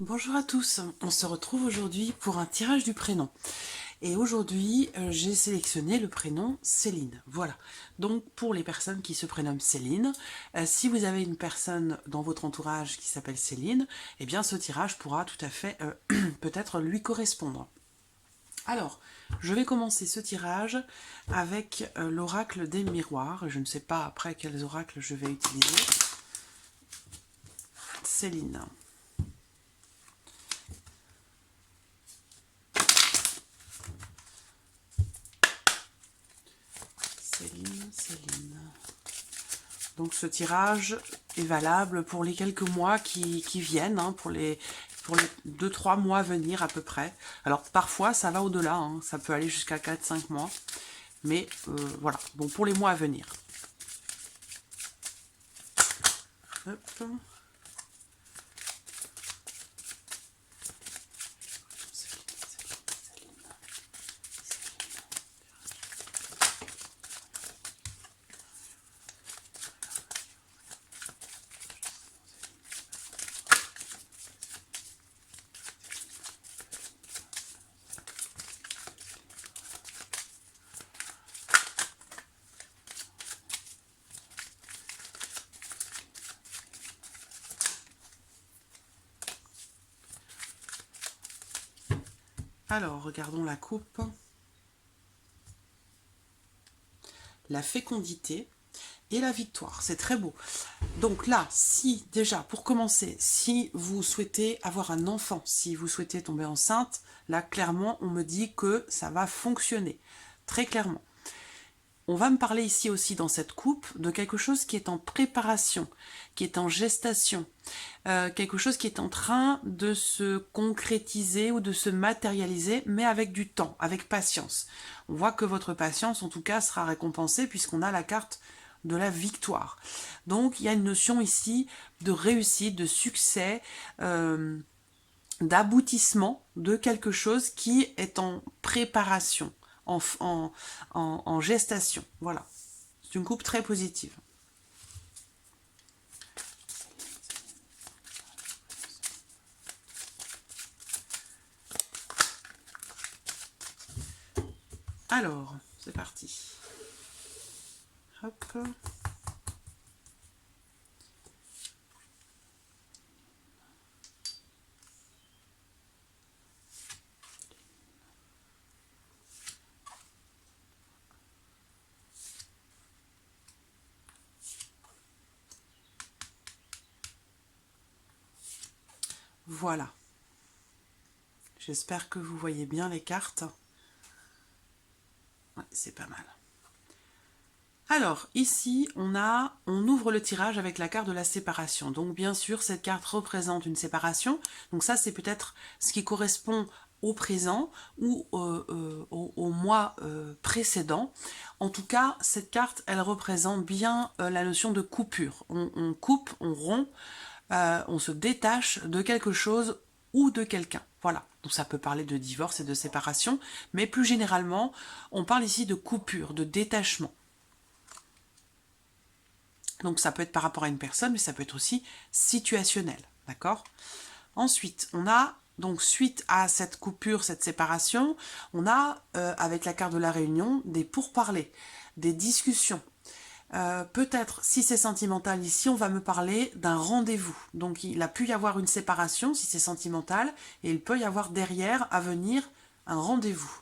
Bonjour à tous, on se retrouve aujourd'hui pour un tirage du prénom. Et aujourd'hui, j'ai sélectionné le prénom Céline. Voilà. Donc, pour les personnes qui se prénomment Céline, si vous avez une personne dans votre entourage qui s'appelle Céline, eh bien, ce tirage pourra tout à fait peut-être lui correspondre. Alors, je vais commencer ce tirage avec l'oracle des miroirs. Je ne sais pas après quels oracles je vais utiliser. Céline. Céline. Donc ce tirage est valable pour les quelques mois qui viennent, hein, pour les 2-3 mois à venir à peu près. Alors parfois ça va au-delà, hein, ça peut aller jusqu'à 4-5 mois. Mais voilà, donc pour les mois à venir. Hop. Alors, regardons la coupe. La fécondité et la victoire, c'est très beau. Donc là, si déjà, pour commencer, si vous souhaitez avoir un enfant, si vous souhaitez tomber enceinte, là, clairement, on me dit que ça va fonctionner, très clairement. On va me parler ici aussi dans cette coupe de quelque chose qui est en préparation, qui est en gestation, quelque chose qui est en train de se concrétiser ou de se matérialiser, mais avec du temps, avec patience. On voit que votre patience, en tout cas, sera récompensée puisqu'on a la carte de la victoire. Donc, il y a une notion ici de réussite, de succès, d'aboutissement de quelque chose qui est en préparation. En gestation. Voilà. C'est une coupe très positive. Alors, c'est parti. Hop. Voilà. J'espère que vous voyez bien les cartes. Ouais, c'est pas mal. Alors, ici, on ouvre le tirage avec la carte de la séparation. Donc, bien sûr, cette carte représente une séparation. Donc ça, c'est peut-être ce qui correspond au présent ou au mois précédent. En tout cas, cette carte, elle représente bien la notion de coupure. On coupe, on rompt, on se détache de quelque chose ou de quelqu'un. Voilà, donc ça peut parler de divorce et de séparation, mais plus généralement, on parle ici de coupure, de détachement. Donc ça peut être par rapport à une personne, mais ça peut être aussi situationnel, d'accord? Ensuite, on a, donc suite à cette coupure, cette séparation, on a, avec la carte de la réunion, des pourparlers, des discussions. Peut-être, si c'est sentimental ici, on va me parler d'un rendez-vous. Donc il a pu y avoir une séparation, si c'est sentimental, et il peut y avoir derrière, à venir, un rendez-vous.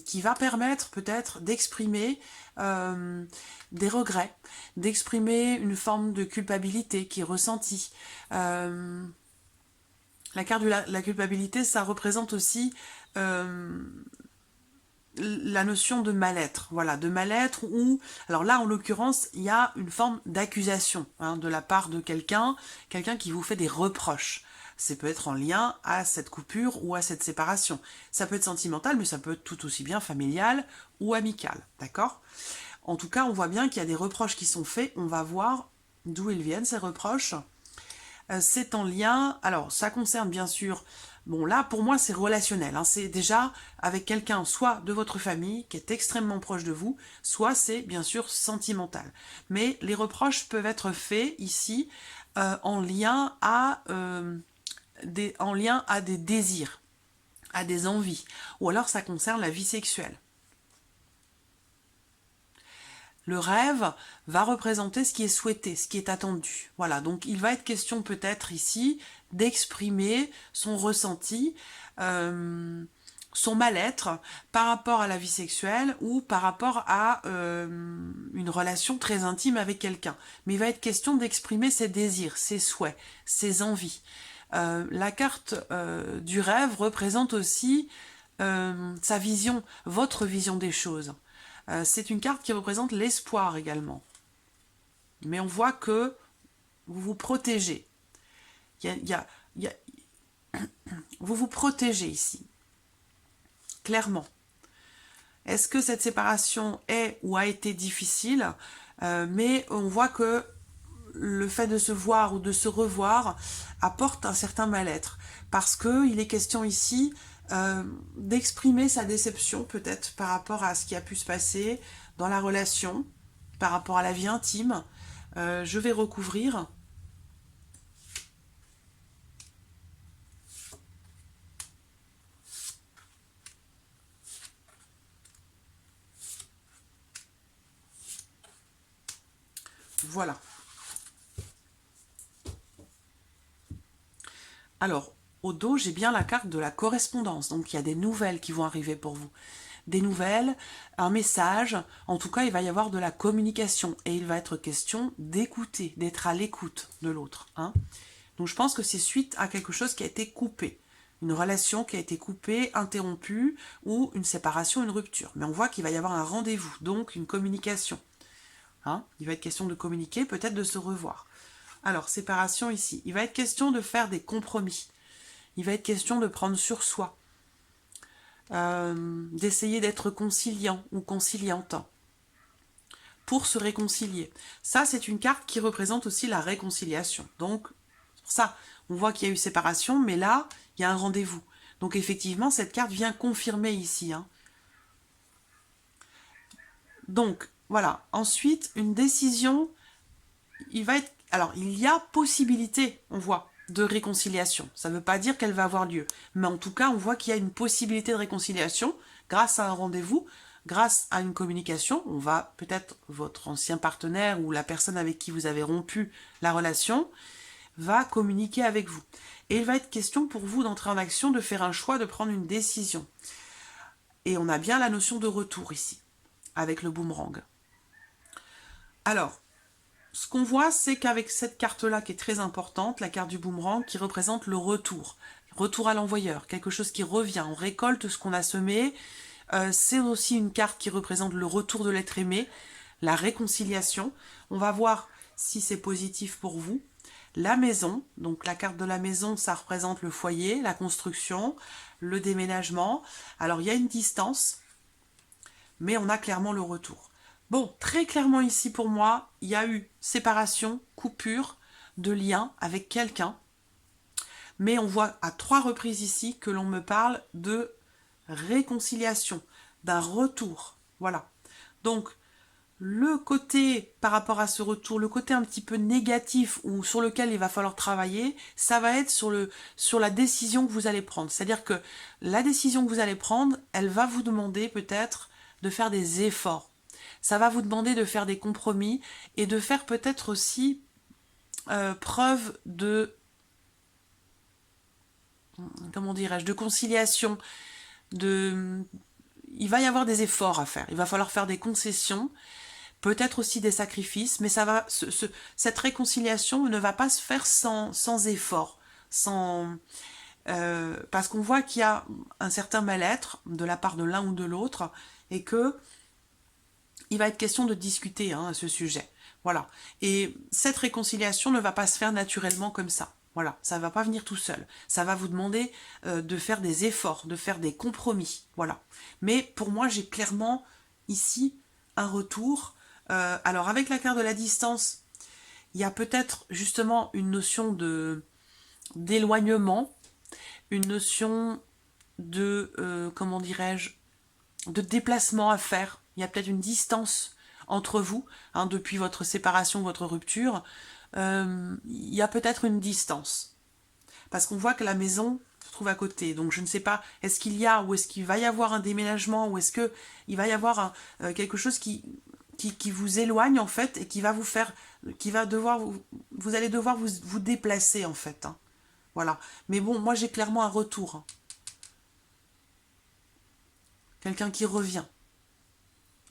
Qui va permettre peut-être d'exprimer des regrets, d'exprimer une forme de culpabilité qui est ressentie. La carte de la culpabilité, ça représente aussi la notion de mal-être, voilà, de mal-être où, alors là en l'occurrence, il y a une forme d'accusation de la part de quelqu'un qui vous fait des reproches. Ça peut être en lien à cette coupure ou à cette séparation. Ça peut être sentimental, mais ça peut être tout aussi bien familial ou amical, d'accord? En tout cas, on voit bien qu'il y a des reproches qui sont faits, on va voir d'où ils viennent ces reproches. C'est en lien, alors ça concerne bien sûr, bon là pour moi c'est relationnel, c'est déjà avec quelqu'un soit de votre famille qui est extrêmement proche de vous, soit c'est bien sûr sentimental. Mais les reproches peuvent être faits ici en lien à en lien à des désirs, à des envies, ou alors ça concerne la vie sexuelle. Le rêve va représenter ce qui est souhaité, ce qui est attendu. Voilà, donc il va être question peut-être ici d'exprimer son ressenti, son mal-être par rapport à la vie sexuelle ou par rapport à une relation très intime avec quelqu'un. Mais il va être question d'exprimer ses désirs, ses souhaits, ses envies. La carte du rêve représente aussi sa vision, votre vision des choses. C'est une carte qui représente l'espoir également. Mais on voit que vous vous protégez. Vous vous protégez ici. Clairement. Est-ce que cette séparation est ou a été difficile? Mais on voit que le fait de se voir ou de se revoir apporte un certain mal-être. Parce qu'il est question ici d'exprimer sa déception peut-être par rapport à ce qui a pu se passer dans la relation, par rapport à la vie intime. Je vais recouvrir. Voilà. Alors, au dos, j'ai bien la carte de la correspondance. Donc, il y a des nouvelles qui vont arriver pour vous. Des nouvelles, un message. En tout cas, il va y avoir de la communication. Et il va être question d'écouter, d'être à l'écoute de l'autre. Hein. Donc, je pense que c'est suite à quelque chose qui a été coupé. Une relation qui a été coupée, interrompue, ou une séparation, une rupture. Mais on voit qu'il va y avoir un rendez-vous, donc une communication. Hein. Il va être question de communiquer, peut-être de se revoir. Alors, séparation ici. Il va être question de faire des compromis. Il va être question de prendre sur soi. D'essayer d'être conciliant ou conciliante. Pour se réconcilier. Ça, c'est une carte qui représente aussi la réconciliation. Donc, pour ça, on voit qu'il y a eu séparation, mais là, il y a un rendez-vous. Donc, effectivement, cette carte vient confirmer ici. Hein. Donc, voilà. Ensuite, une décision, alors, il y a possibilité, on voit, de réconciliation. Ça ne veut pas dire qu'elle va avoir lieu. Mais en tout cas, on voit qu'il y a une possibilité de réconciliation grâce à un rendez-vous, grâce à une communication. On va peut-être, votre ancien partenaire ou la personne avec qui vous avez rompu la relation va communiquer avec vous. Et il va être question pour vous d'entrer en action, de faire un choix, de prendre une décision. Et on a bien la notion de retour ici, avec le boomerang. Alors, ce qu'on voit, c'est qu'avec cette carte-là qui est très importante, la carte du boomerang, qui représente le retour. Retour à l'envoyeur, quelque chose qui revient, on récolte ce qu'on a semé. C'est aussi une carte qui représente le retour de l'être aimé, la réconciliation. On va voir si c'est positif pour vous. La maison, donc la carte de la maison, ça représente le foyer, la construction, le déménagement. Alors il y a une distance, mais on a clairement le retour. Bon, très clairement ici pour moi, il y a eu séparation, coupure de lien avec quelqu'un. Mais on voit à 3 reprises ici que l'on me parle de réconciliation, d'un retour. Voilà. Donc, le côté par rapport à ce retour, le côté un petit peu négatif ou sur lequel il va falloir travailler, ça va être sur la décision que vous allez prendre. C'est-à-dire que la décision que vous allez prendre, elle va vous demander peut-être de faire des efforts. Ça va vous demander de faire des compromis et de faire peut-être aussi preuve de, comment dirais-je, de conciliation. Il va y avoir des efforts à faire. Il va falloir faire des concessions, peut-être aussi des sacrifices, mais cette réconciliation ne va pas se faire sans effort, parce qu'on voit qu'il y a un certain mal-être de la part de l'un ou de l'autre et que il va être question de discuter à ce sujet. Voilà. Et cette réconciliation ne va pas se faire naturellement comme ça. Voilà, ça ne va pas venir tout seul. Ça va vous demander de faire des efforts, de faire des compromis. Voilà. Mais pour moi, j'ai clairement ici un retour. Alors, avec la carte de la distance, il y a peut-être justement une notion d'éloignement, une notion de, comment dirais-je, de déplacement à faire. Il y a peut-être une distance entre vous, depuis votre séparation, votre rupture. Il y a peut-être une distance. parce qu'on voit que la maison se trouve à côté. Donc je ne sais pas, est-ce qu'il y a ou est-ce qu'il va y avoir un déménagement ou est-ce qu'il va y avoir quelque chose qui vous éloigne en fait et qui va vous faire, qui va devoir, vous allez devoir vous déplacer en fait. Hein. Voilà. Mais bon, moi j'ai clairement un retour. Hein. Quelqu'un qui revient.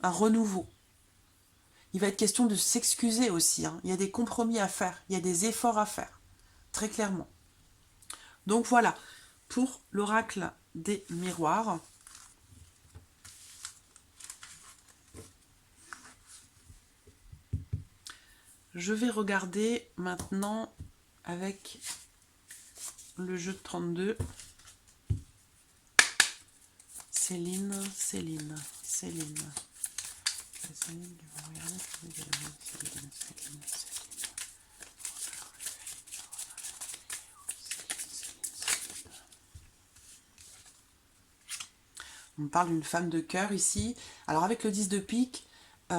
Un renouveau. Il va être question de s'excuser aussi. Hein. Il y a des compromis à faire. Il y a des efforts à faire. Très clairement. Donc voilà. Pour l'oracle des miroirs. Je vais regarder maintenant avec le jeu de 32. Céline. On me parle d'une femme de cœur ici. Alors avec le 10 de pique, il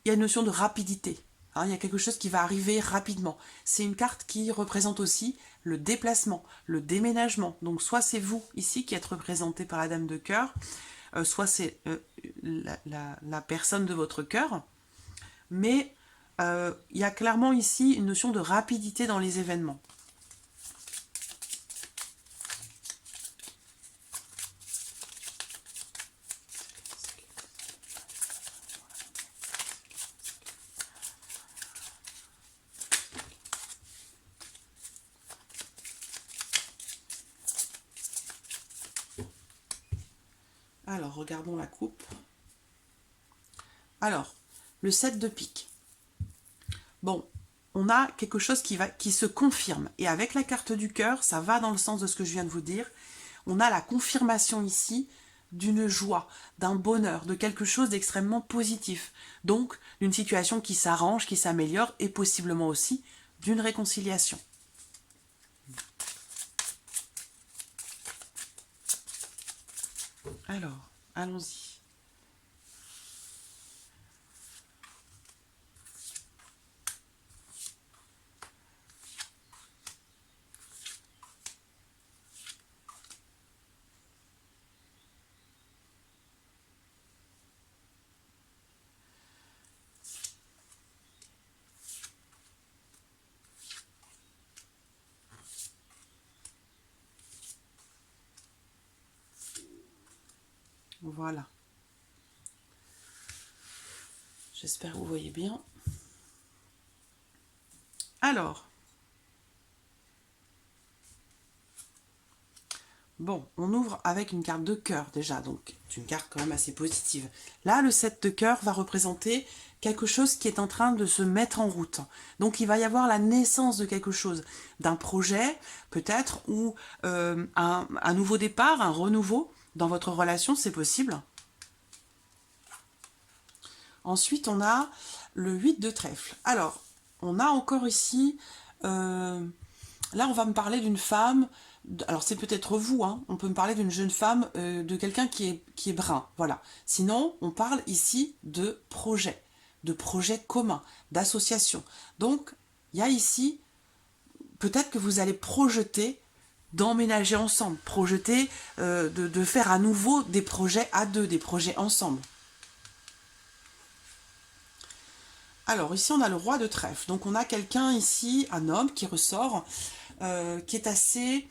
y a une notion de rapidité. Hein, il y a quelque chose qui va arriver rapidement. C'est une carte qui représente aussi le déplacement, le déménagement. Donc soit c'est vous ici qui êtes représenté par la dame de cœur, soit c'est la personne de votre cœur. Mais il y a clairement ici une notion de rapidité dans les événements. Alors, regardons la coupe. Alors, le 7 de pique. Bon, on a quelque chose qui se confirme. Et avec la carte du cœur, ça va dans le sens de ce que je viens de vous dire. On a la confirmation ici d'une joie, d'un bonheur, de quelque chose d'extrêmement positif. Donc, d'une situation qui s'arrange, qui s'améliore et possiblement aussi d'une réconciliation. Alors, allons-y. Voilà. J'espère que vous voyez bien. Alors. Bon, on ouvre avec une carte de cœur déjà, donc c'est une carte quand même assez positive. Là, le 7 de cœur va représenter quelque chose qui est en train de se mettre en route. Donc il va y avoir la naissance de quelque chose, d'un projet peut-être, ou un nouveau départ, un renouveau dans votre relation, c'est possible. Ensuite, on a le 8 de trèfle. Alors, on a encore ici, là on va me parler d'une femme. Alors c'est peut-être vous, hein, on peut me parler d'une jeune femme, de quelqu'un qui est brun, voilà. Sinon, on parle ici de projets communs, d'associations. Donc, il y a ici, peut-être que vous allez projeter d'emménager ensemble, projeter de faire à nouveau des projets à deux, des projets ensemble. Alors ici on a le roi de trèfle, donc on a quelqu'un ici, un homme qui ressort, qui est assez...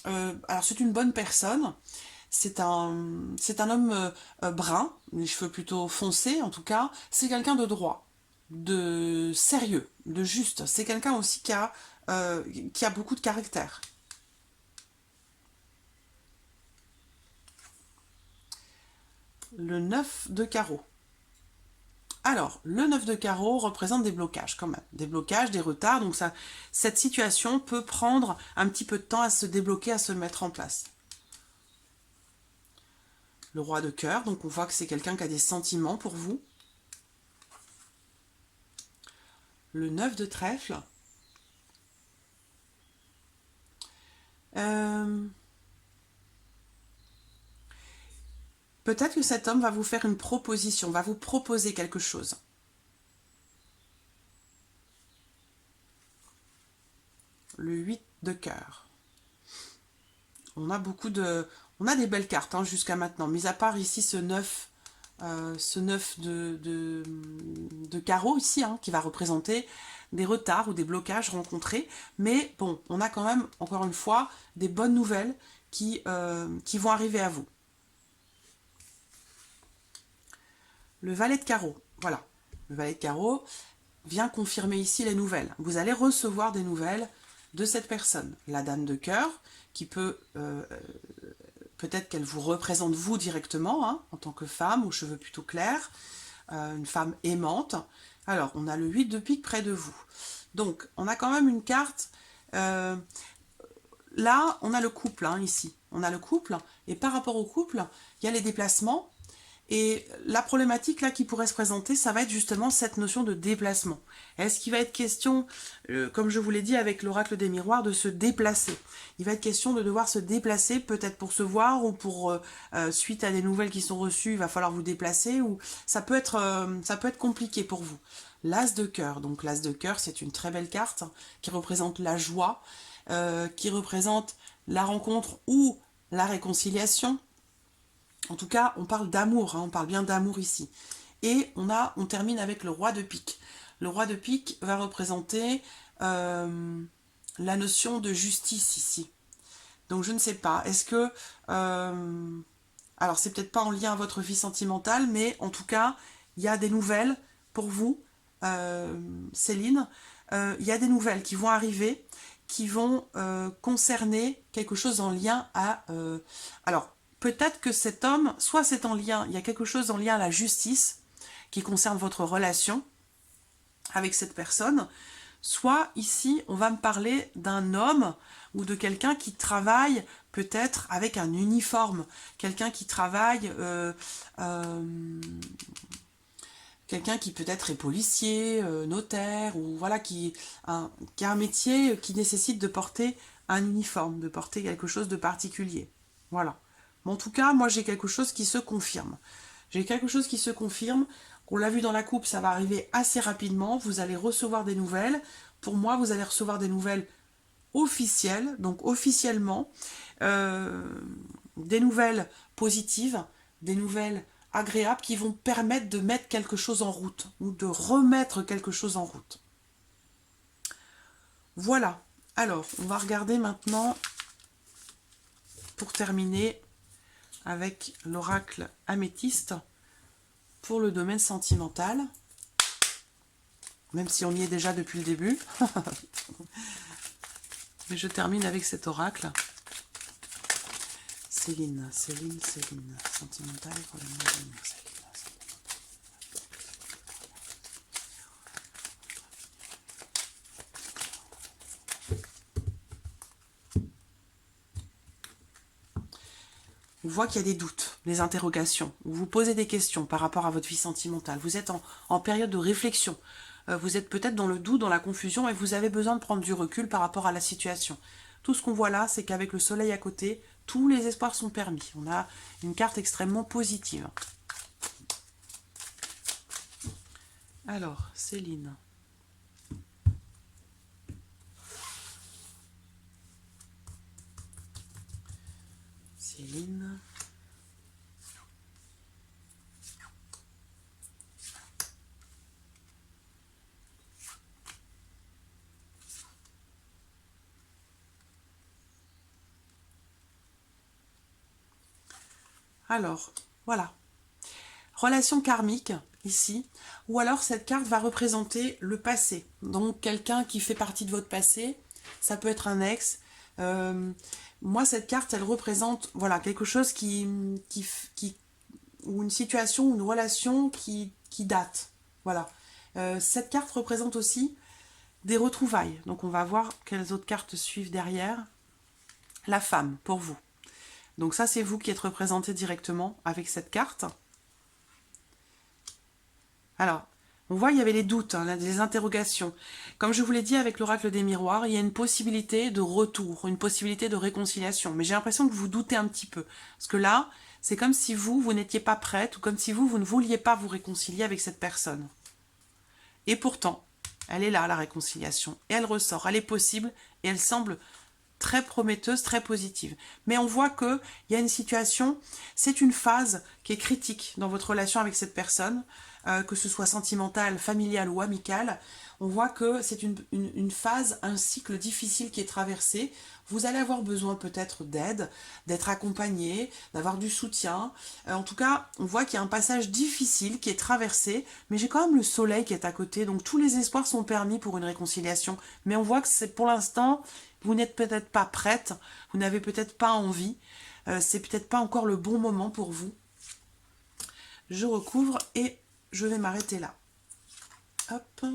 alors c'est une bonne personne, c'est un homme brun, les cheveux plutôt foncés en tout cas, c'est quelqu'un de droit, de sérieux, de juste, c'est quelqu'un aussi qui a beaucoup de caractère. Le 9 de carreau. Alors, le 9 de carreau représente des blocages quand même, des blocages, des retards, donc cette situation peut prendre un petit peu de temps à se débloquer, à se mettre en place. Le roi de cœur, donc on voit que c'est quelqu'un qui a des sentiments pour vous. Le 9 de trèfle. Peut-être que cet homme va vous faire une proposition, va vous proposer quelque chose. Le 8 de cœur. On a beaucoup de... On a des belles cartes hein, jusqu'à maintenant, mis à part ici ce 9 de carreaux ici, hein, qui va représenter des retards ou des blocages rencontrés. Mais bon, on a quand même, encore une fois, des bonnes nouvelles qui vont arriver à vous. Le valet de carreaux, voilà. Le valet de carreaux vient confirmer ici les nouvelles. Vous allez recevoir des nouvelles de cette personne. La dame de cœur, qui peut... peut-être qu'elle vous représente vous directement, hein, en tant que femme, aux cheveux plutôt clairs, une femme aimante. Alors, on a le 8 de pique près de vous. Donc, on a quand même une carte... là, on a le couple, hein, ici. On a le couple, et par rapport au couple, il y a les déplacements. Et la problématique là qui pourrait se présenter, ça va être justement cette notion de déplacement. Est-ce qu'il va être question, comme je vous l'ai dit avec l'oracle des miroirs, de se déplacer? Il va être question de devoir se déplacer, peut-être pour se voir ou pour suite à des nouvelles qui sont reçues, il va falloir vous déplacer ou ça peut être compliqué pour vous. L'as de cœur, donc l'as de cœur, c'est une très belle carte qui représente la joie, qui représente la rencontre ou la réconciliation. En tout cas, on parle d'amour, hein, on parle bien d'amour ici. Et on termine avec le roi de pique. Le roi de pique va représenter la notion de justice ici. Donc je ne sais pas, est-ce que... alors c'est peut-être pas en lien à votre vie sentimentale, mais en tout cas, il y a des nouvelles pour vous, Céline. Il y a des nouvelles qui vont arriver, qui vont concerner quelque chose en lien à... alors, peut-être que cet homme, soit c'est en lien, il y a quelque chose en lien à la justice qui concerne votre relation avec cette personne, soit ici, on va me parler d'un homme ou de quelqu'un qui travaille peut-être avec un uniforme, quelqu'un qui travaille, quelqu'un qui peut-être est policier, notaire, ou voilà, qui a un métier qui nécessite de porter un uniforme, de porter quelque chose de particulier. Voilà. Mais en tout cas, moi, j'ai quelque chose qui se confirme. J'ai quelque chose qui se confirme. On l'a vu dans la coupe, ça va arriver assez rapidement. Vous allez recevoir des nouvelles. Pour moi, vous allez recevoir des nouvelles officielles, donc officiellement, des nouvelles positives, des nouvelles agréables qui vont permettre de mettre quelque chose en route ou de remettre quelque chose en route. Voilà. Alors, on va regarder maintenant, pour terminer, avec l'oracle améthyste pour le domaine sentimental, même si on y est déjà depuis le début. Mais je termine avec cet oracle. Céline, sentimental pour le monde universel. On voit qu'il y a des doutes, des interrogations. Vous vous posez des questions par rapport à votre vie sentimentale. Vous êtes en période de réflexion. Vous êtes peut-être dans le doute, dans la confusion, et vous avez besoin de prendre du recul par rapport à la situation. Tout ce qu'on voit là, c'est qu'avec le soleil à côté, tous les espoirs sont permis. On a une carte extrêmement positive. Alors, Céline. Céline. Alors, voilà. Relation karmique, ici. Ou alors, cette carte va représenter le passé. Donc, quelqu'un qui fait partie de votre passé. Ça peut être un ex. Moi, cette carte, elle représente, voilà, quelque chose ou une situation, une relation qui date. Voilà. Cette carte représente aussi des retrouvailles. Donc, on va voir quelles autres cartes suivent derrière. La femme, pour vous. Donc ça, c'est vous qui êtes représenté directement avec cette carte. Alors, on voit il y avait les doutes, hein, les interrogations. Comme je vous l'ai dit avec l'oracle des miroirs, il y a une possibilité de retour, une possibilité de réconciliation. Mais j'ai l'impression que vous doutez un petit peu. Parce que là, c'est comme si vous n'étiez pas prête, ou comme si vous ne vouliez pas vous réconcilier avec cette personne. Et pourtant, elle est là, la réconciliation. Et elle ressort, elle est possible, et elle semble très prometteuse, très positive. Mais on voit qu'il y a une situation, c'est une phase qui est critique dans votre relation avec cette personne, que ce soit sentimentale, familiale ou amicale. On voit que c'est une phase, un cycle difficile qui est traversé. Vous allez avoir besoin peut-être d'aide, d'être accompagné, d'avoir du soutien. En tout cas, on voit qu'il y a un passage difficile qui est traversé, mais j'ai quand même le soleil qui est à côté, donc tous les espoirs sont permis pour une réconciliation. Mais on voit que c'est pour l'instant, vous n'êtes peut-être pas prête, vous n'avez peut-être pas envie, c'est peut-être pas encore le bon moment pour vous. Je recouvre et je vais m'arrêter là. Hop.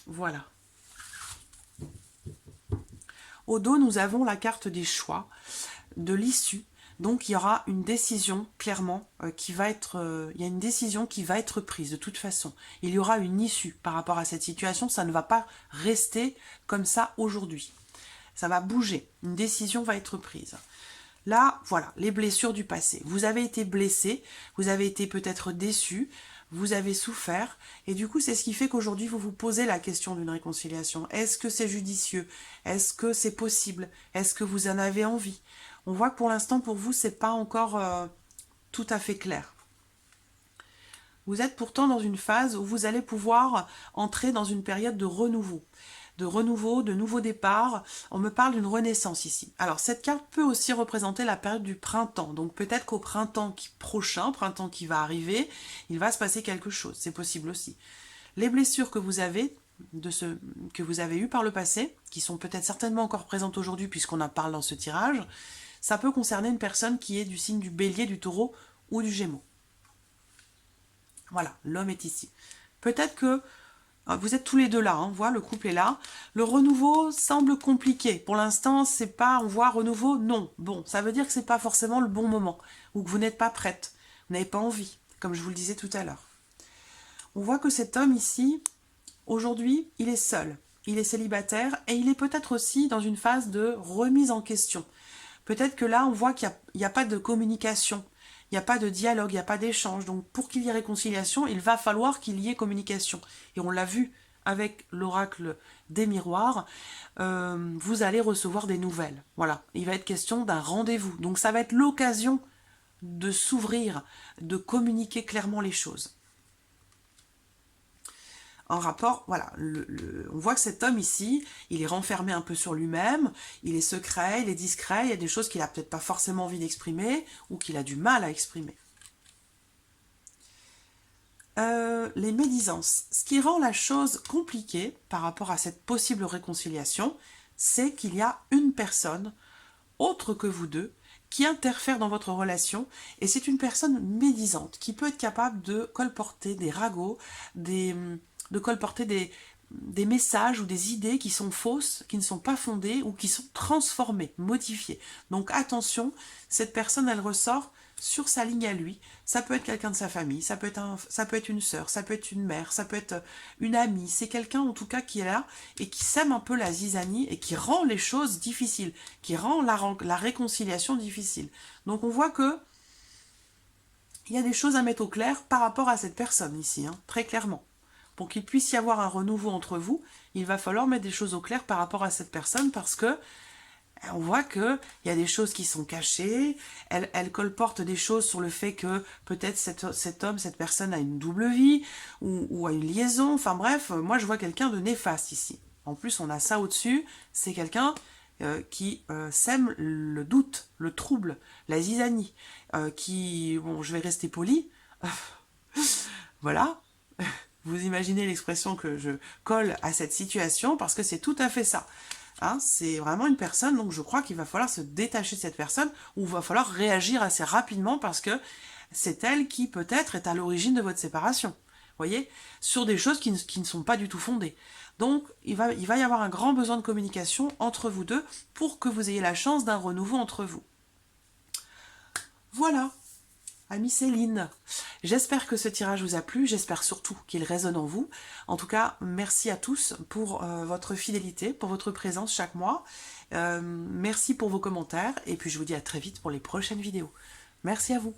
Voilà. Au dos, nous avons la carte des choix, de l'issue. Donc, il y aura une décision, clairement, qui va être... il y a une décision qui va être prise, de toute façon. Il y aura une issue par rapport à cette situation. Ça ne va pas rester comme ça aujourd'hui. Ça va bouger. Une décision va être prise. Là, voilà, les blessures du passé. Vous avez été blessé, vous avez été peut-être déçu, vous avez souffert, et du coup, c'est ce qui fait qu'aujourd'hui, vous vous posez la question d'une réconciliation. Est-ce que c'est judicieux? Est-ce que c'est possible? Est-ce que vous en avez envie? On voit que pour l'instant, pour vous, c'est pas encore tout à fait clair. Vous êtes pourtant dans une phase où vous allez pouvoir entrer dans une période de renouveau, de nouveaux départs. On me parle d'une renaissance ici. Alors, cette carte peut aussi représenter la période du printemps. Donc, peut-être qu'au printemps prochain, printemps qui va arriver, il va se passer quelque chose. C'est possible aussi. Les blessures que vous avez, que vous avez eues par le passé, qui sont peut-être certainement encore présentes aujourd'hui puisqu'on en parle dans ce tirage, ça peut concerner une personne qui est du signe du Bélier, du Taureau ou du Gémeaux. Voilà, l'homme est ici. Peut-être que vous êtes tous les deux là, on voit, le couple est là. Le renouveau semble compliqué. Pour l'instant, c'est pas, on voit renouveau, non. Bon, ça veut dire que c'est pas forcément le bon moment, ou que vous n'êtes pas prête, vous n'avez pas envie, comme je vous le disais tout à l'heure. On voit que cet homme ici, aujourd'hui, il est seul, il est célibataire, et il est peut-être aussi dans une phase de remise en question. Peut-être que là, on voit qu'il n'y a pas de communication, il n'y a pas de dialogue, il n'y a pas d'échange. Donc, pour qu'il y ait réconciliation, il va falloir qu'il y ait communication. Et on l'a vu avec l'oracle des miroirs, vous allez recevoir des nouvelles. Voilà, il va être question d'un rendez-vous. Donc, ça va être l'occasion de s'ouvrir, de communiquer clairement les choses. En rapport, voilà, on voit que cet homme ici, il est renfermé un peu sur lui-même, il est secret, il est discret, il y a des choses qu'il n'a peut-être pas forcément envie d'exprimer ou qu'il a du mal à exprimer. Les médisances. Ce qui rend la chose compliquée par rapport à cette possible réconciliation, c'est qu'il y a une personne, autre que vous deux, qui interfère dans votre relation, et c'est une personne médisante, qui peut être capable de colporter des ragots, de colporter des messages ou des idées qui sont fausses, qui ne sont pas fondées ou qui sont transformées, modifiées. Donc attention, cette personne, elle ressort sur sa ligne à lui. Ça peut être quelqu'un de sa famille, ça peut être une sœur, ça peut être une mère, ça peut être une amie. C'est quelqu'un en tout cas qui est là et qui sème un peu la zizanie et qui rend les choses difficiles, qui rend la réconciliation difficile. Donc on voit que il y a des choses à mettre au clair par rapport à cette personne ici, hein, très clairement. Pour qu'il puisse y avoir un renouveau entre vous, il va falloir mettre des choses au clair par rapport à cette personne parce que on voit qu'il y a des choses qui sont cachées, elle colporte des choses sur le fait que peut-être cet homme, cette personne a une double vie ou a une liaison, enfin bref, moi je vois quelqu'un de néfaste ici. En plus on a ça au-dessus, c'est quelqu'un qui sème le doute, le trouble, la zizanie, qui, bon je vais rester poli, voilà. Vous imaginez l'expression que je colle à cette situation parce que c'est tout à fait ça. Hein, c'est vraiment une personne, donc je crois qu'il va falloir se détacher de cette personne ou il va falloir réagir assez rapidement parce que c'est elle qui peut-être est à l'origine de votre séparation. Vous voyez, sur des choses qui ne sont pas du tout fondées. Donc il va y avoir un grand besoin de communication entre vous deux pour que vous ayez la chance d'un renouveau entre vous. Voilà. Amie Céline, j'espère que ce tirage vous a plu, j'espère surtout qu'il résonne en vous. En tout cas, merci à tous pour votre fidélité, pour votre présence chaque mois. Merci pour vos commentaires et puis je vous dis à très vite pour les prochaines vidéos. Merci à vous.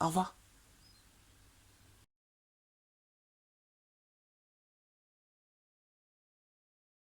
Au revoir.